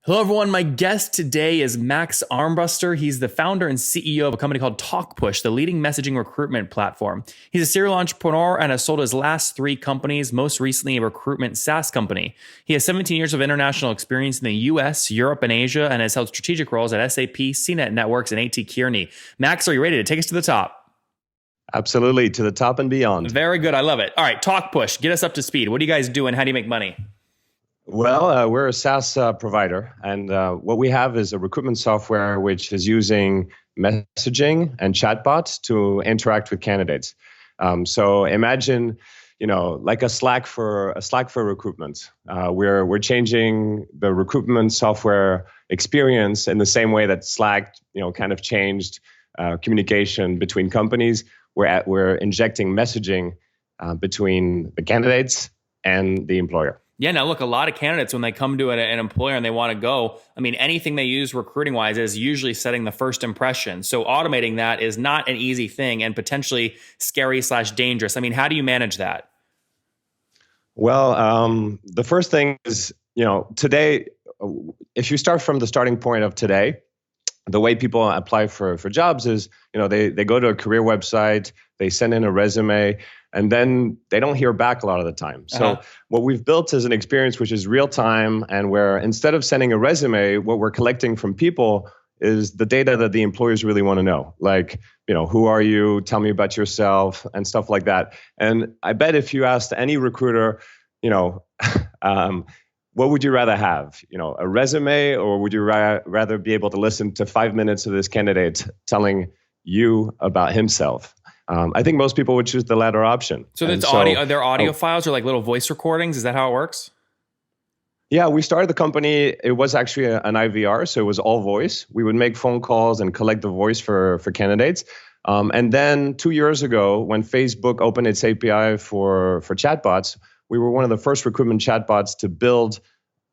Hello, everyone. My guest today is Max Armbruster. He's the founder and CEO of a company called Talkpush, the leading messaging recruitment platform. He's a serial entrepreneur and has sold his last three companies, most recently a recruitment SaaS company. He has 17 years of international experience in the US, Europe, and Asia, and has held strategic roles at SAP, CNET Networks, and AT Kearney. Max, are you ready to take us to the top? Absolutely, to the top and beyond. Very good. I love it. All right, Talkpush, get us up to speed. What do you guys do and how do you make money? Well, we're a SaaS provider, and what we have is a recruitment software which is using messaging and chatbots to interact with candidates. So imagine, like a Slack for recruitment. We're changing the recruitment software experience in the same way that Slack, kind of changed communication between companies. We're injecting messaging between the candidates and the employer. Yeah, now look, a lot of candidates, when they come to an employer and they want to go, anything they use recruiting-wise is usually setting the first impression. So automating that is not an easy thing and potentially scary/dangerous. How do you manage that? Well, the first thing is, today, if you start from the starting point of today, the way people apply for jobs is, they go to a career website, they send in a resume, and then they don't hear back a lot of the time. So what we've built is an experience which is real time, and where instead of sending a resume, what we're collecting from people is the data that the employers really want to know. Like, who are you? Tell me about yourself and stuff like that. And I bet if you asked any recruiter, what would you rather have? A resume, or would you rather be able to listen to 5 minutes of this candidate telling you about himself? I think most people would choose the latter option. So that's audio. Are there audio files or like little voice recordings? Is that how it works? Yeah, we started the company. It was actually an IVR, so it was all voice. We would make phone calls and collect the voice for candidates. And then 2 years ago, when Facebook opened its API for chatbots, we were one of the first recruitment chatbots to build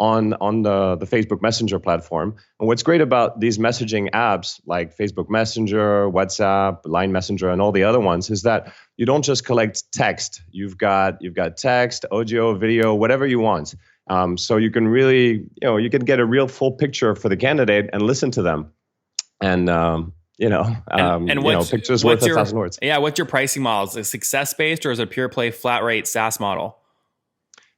on the Facebook Messenger platform. And what's great about these messaging apps like Facebook Messenger, WhatsApp, Line Messenger, and all the other ones is that you don't just collect text. You've got text, audio, video, whatever you want. So you can really, you can get a real full picture for the candidate and listen to them. And pictures worth 1,000 words. Yeah, what's your pricing model? Is it success based or is it a pure play flat rate SaaS model?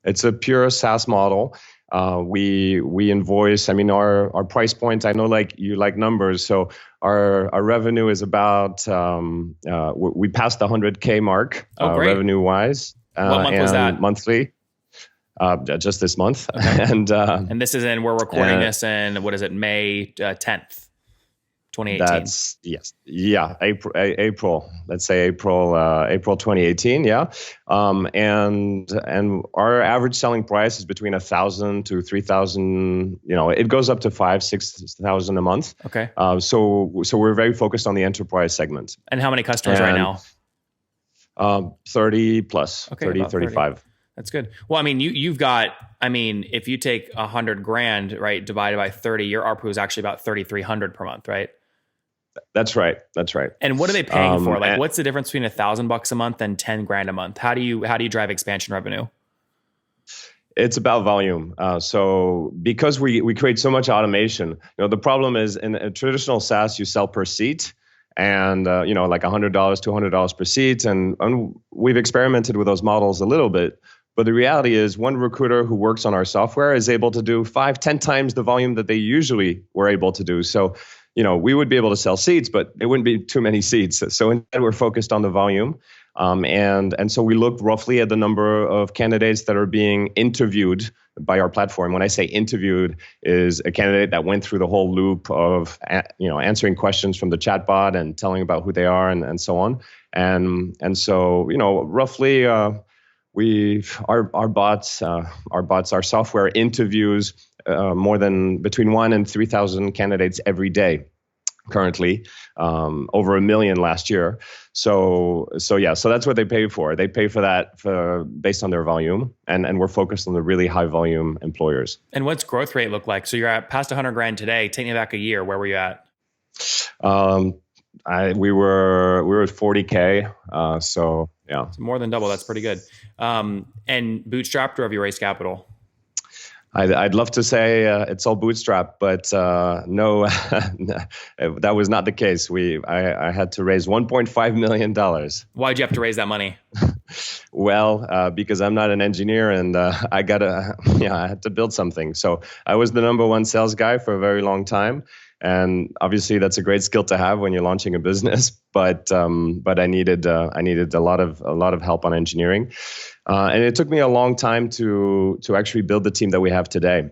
It's a pure SaaS model. We invoice. Our price point. I know, you like numbers, so our revenue is about. We passed the 100K mark revenue wise. What month was that? Monthly. Just this month, okay. and this is in. We're recording this in May 10th. 2018. That's April. Let's say April 2018. Yeah, and our average selling price is between 1,000 to 3,000. It goes up to 5,000-6,000 a month. Okay. So we're very focused on the enterprise segment. And how many customers right now? 30 plus. Okay, 35. That's good. Well, you've got. If you take $100,000, right, divided by 30, your ARPU is actually about $3,300 per month, right? That's right. And what are they paying for? What's the difference between $1,000 a month and $10,000 a month? How do you drive expansion revenue? It's about volume. So because we create so much automation, the problem is in a traditional SaaS, you sell per seat, and like $100, $200 per seat, and we've experimented with those models a little bit. But the reality is, one recruiter who works on our software is able to do 5-10 times the volume that they usually were able to do. So, we would be able to sell seats, but it wouldn't be too many seats. So instead, we're focused on the volume. And so we looked roughly at the number of candidates that are being interviewed by our platform. When I say interviewed, is a candidate that went through the whole loop of answering questions from the chatbot and telling about who they are and so on. And so roughly our software interviews more than between 1,000 and 3,000 candidates every day. Currently, over 1 million last year. So that's what they pay for. They pay for that based on their volume, and we're focused on the really high volume employers. And what's growth rate look like? So you're at past $100,000 today. Take me back a year. Where were you at? We were at 40K. So yeah, so more than double. That's pretty good. And bootstrapped, or have you raised capital? I'd love to say it's all bootstrap, but no, that was not the case. I had to raise $1.5 million. Why'd you have to raise that money? Well, because I'm not an engineer and I had to build something. So I was the number one sales guy for a very long time. And obviously that's a great skill to have when you're launching a business, but I needed a lot of help on engineering. And it took me a long time to actually build the team that we have today.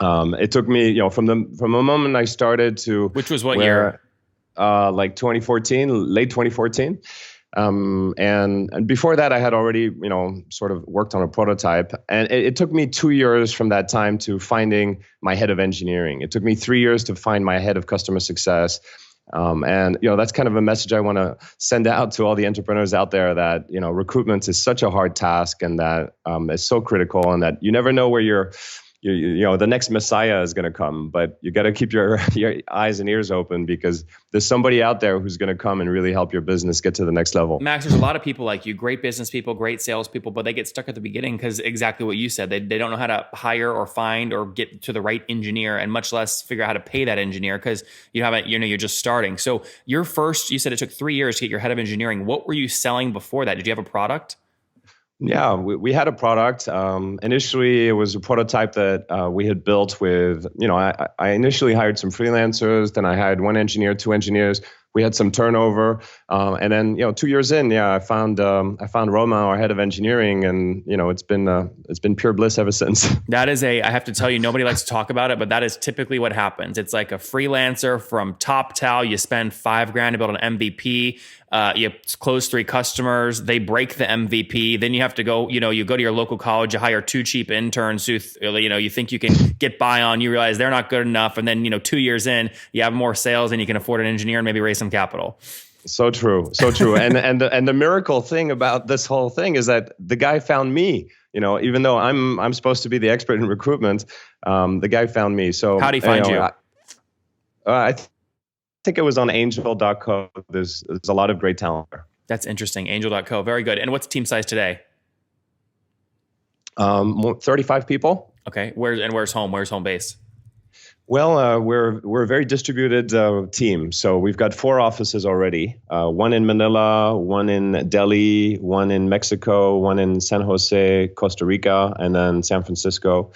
It took me, from the moment I started to, which was what year? Like 2014, late 2014. And before that, I had already, sort of worked on a prototype. And it took me 2 years from that time to finding my head of engineering. It took me 3 years to find my head of customer success. And that's kind of a message I want to send out to all the entrepreneurs out there that, recruitment is such a hard task and that it's so critical and that you never know where the next Messiah is going to come, but you got to keep your eyes and ears open because there's somebody out there who's going to come and really help your business get to the next level. Max, there's a lot of people like you, great business people, great salespeople, but they get stuck at the beginning because exactly what you said, they don't know how to hire or find or get to the right engineer and much less figure out how to pay that engineer because you're just starting. So you said it took 3 years to get your head of engineering. What were you selling before that? Did you have a product? Yeah, we had a product. Initially, it was a prototype that we had built with, I initially hired some freelancers, then I hired one engineer, two engineers. We had some turnover. And then, 2 years in, I found Roma, our head of engineering, and, it's been pure bliss ever since. That is I have to tell you, nobody likes to talk about it, but that is typically what happens. It's like a freelancer from top towel. You spend $5,000 to build an MVP. You close 3 customers. They break the MVP. Then you have to go, you go to your local college, you hire 2 cheap interns who, you think you can get by on, you realize they're not good enough. And then, 2 years in, you have more sales and you can afford an engineer and maybe raise some capital. So true. and the miracle thing about this whole thing is that the guy found me. Even though I'm supposed to be the expert in recruitment, the guy found me. So how did he find you? I think it was on angel.co. There's a lot of great talent there. That's interesting. Angel.co. Very good. And what's the team size today? 35 people. Okay. Where's home? Where's home base? Well, we're a very distributed team. So we've got 4 offices already. One in Manila, one in Delhi, one in Mexico, one in San Jose, Costa Rica, and then San Francisco.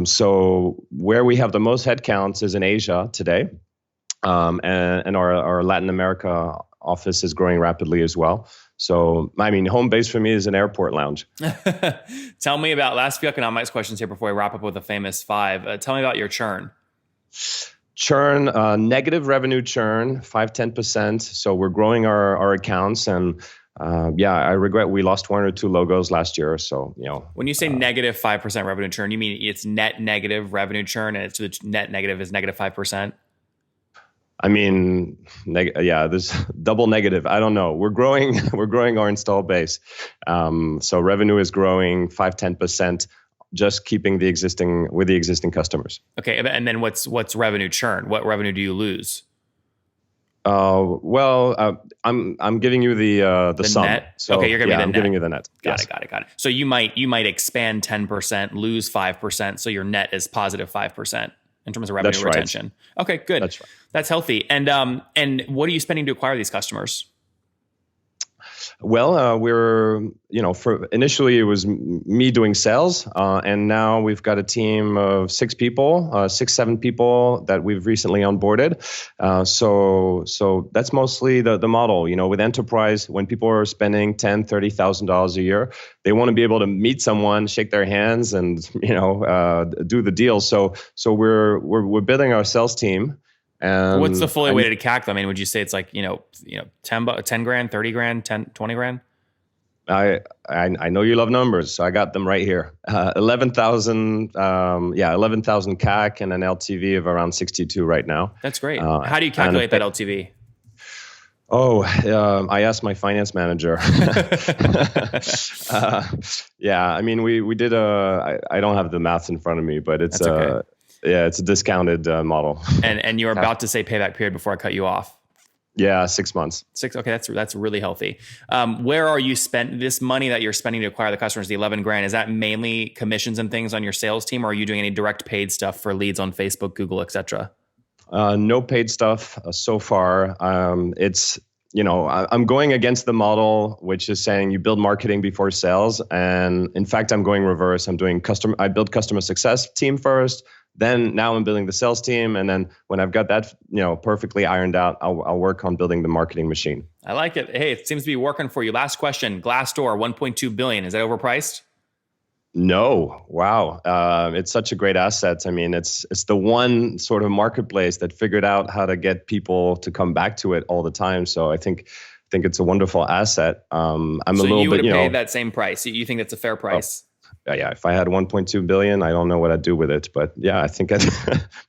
So where we have the most headcounts is in Asia today. And our Latin America office is growing rapidly as well. So, home base for me is an airport lounge. Tell me about last few economics questions here before we wrap up with the famous 5. Tell me about your churn. Churn, negative revenue churn, 5-10%. So we're growing our accounts and I regret we lost 1 or 2 logos last year. So, when you say negative 5% revenue churn, you mean it's net negative revenue churn and it's the net negative is negative 5%? There's double negative. I don't know. We're growing our install base. So revenue is growing 5-10%, just keeping the existing customers. Okay. And then what's revenue churn? What revenue do you lose? I'm giving you the sum. Net? So, okay, you're giving me the I'm net. giving you the net. Got it. So you might expand 10%, lose 5%, so your net is positive 5%. In terms of revenue That's retention. Right. Okay, good. That's right. That's healthy. And what are you spending to acquire these customers? Well, initially it was me doing sales, and now we've got a team of 6 people, 7 people that we've recently onboarded. So that's mostly the model. With enterprise, when people are spending $10,000, $30,000 a year, they want to be able to meet someone, shake their hands, and do the deal. So we're building our sales team. What's the fully weighted CAC? Would you say it's like, 10 grand, 30 grand, 10, 20 grand? I know you love numbers, so I got them right here. 11,000 CAC and an LTV of around 62 right now. That's great. How do you calculate that LTV? I asked my finance manager. We did I don't have the math in front of me, but it's it's a discounted model. And you're about to say payback period before I cut you off. Yeah, 6 months. Six. Okay, that's really healthy. Where are you spent this money that you're spending to acquire the customers? The 11 grand, is that mainly commissions and things on your sales team, or are you doing any direct paid stuff for leads on Facebook, Google, etc.? No paid stuff so far. It's I'm going against the model, which is saying you build marketing before sales. And in fact, I'm going reverse. I build customer success team first. Then now I'm building the sales team. And then when I've got that, perfectly ironed out, I'll work on building the marketing machine. I like it. Hey, it seems to be working for you. Last question, Glassdoor, 1.2 billion. Is that overpriced? No, wow. It's such a great asset. I mean, it's the one sort of marketplace that figured out how to get people to come back to it all the time. So I think it's a wonderful asset. I'm a little bit, you would have paid that same price. You think that's a fair price? Yeah, if I had 1.2 billion, I don't know what I'd do with it, but yeah, I think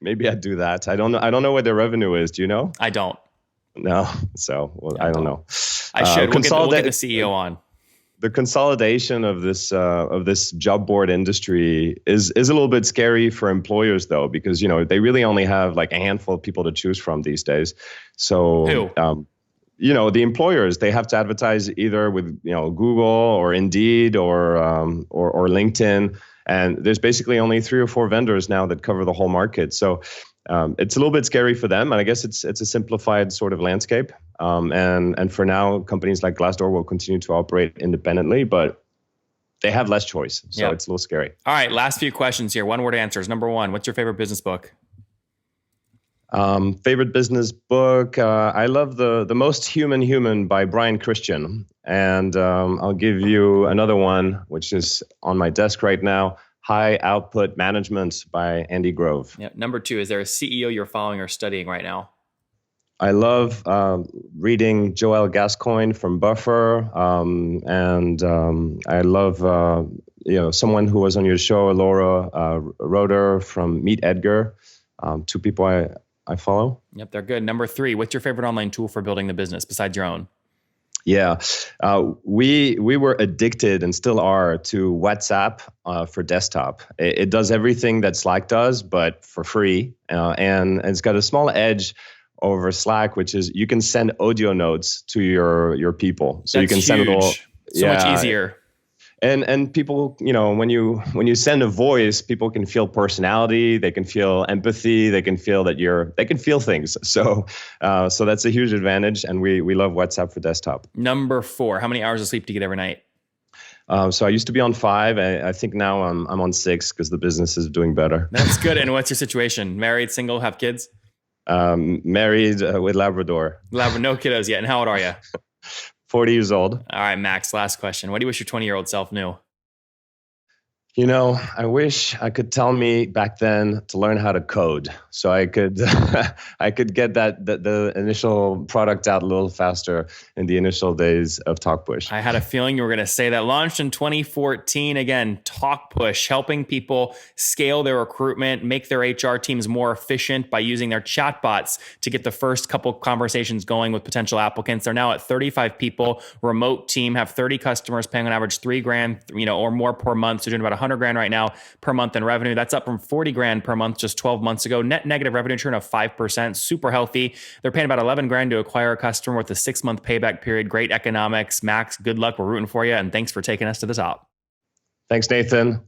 maybe I'd do that. I don't know what their revenue is. Do you know? I don't. No, so I don't know. I should. We'll get the CEO on. The consolidation of this job board industry is a little bit scary for employers, though, because they really only have like a handful of people to choose from these days. So who? The employers, they have to advertise either with Google or Indeed or LinkedIn, and there's basically only 3 or 4 vendors now that cover the whole market. So it's a little bit scary for them, and I guess it's a simplified sort of landscape. And for now, companies like Glassdoor will continue to operate independently, but they have less choice, so it's a little scary. All right, last few questions here. 1-word answers. Number 1, what's your favorite business book? Favorite business book. I love the Most Human by Brian Christian. And I'll give you another one, which is on my desk right now, High Output Management by Andy Grove. Yeah. Number 2, is there a CEO you're following or studying right now? I love reading Joel Gascoigne from Buffer. And I love someone who was on your show, Laura Roeder from Meet Edgar. 2 people I follow. Yep, they're good. Number 3, what's your favorite online tool for building the business besides your own? Yeah, we were addicted and still are to WhatsApp for desktop. It does everything that Slack does, but for free. And it's got a small edge over Slack, which is you can send audio notes to your people. So That's you can send huge. it all. So much easier. And people, when you send a voice, people can feel personality, they can feel empathy, they can feel they can feel things. So that's a huge advantage, and we love WhatsApp for desktop. Number 4, how many hours of sleep do you get every night? So I used to be on 5. I think now I'm on 6 because the business is doing better. That's good. And what's your situation? Married, single, have kids? Married with Labrador. No kiddos yet. And how old are you? 40 years old. All right, Max, last question. What do you wish your 20-year-old self knew? I wish I could tell me back then to learn how to code so I could I could get the initial product out a little faster in the initial days of Talkpush. I had a feeling you were going to say that. Launched in 2014. Again, Talkpush, helping people scale their recruitment, make their HR teams more efficient by using their chatbots to get the first couple conversations going with potential applicants. They're now at 35 people, remote team, have 30 customers paying on average $3,000, or more per month. So doing about $100,000 right now per month in revenue. That's up from $40,000 per month just 12 months ago. Net negative revenue churn of 5%, super healthy. They're paying about $11,000 to acquire a customer with a 6-month payback period. Great economics. Max, good luck. We're rooting for you. And thanks for taking us to the top. Thanks, Nathan.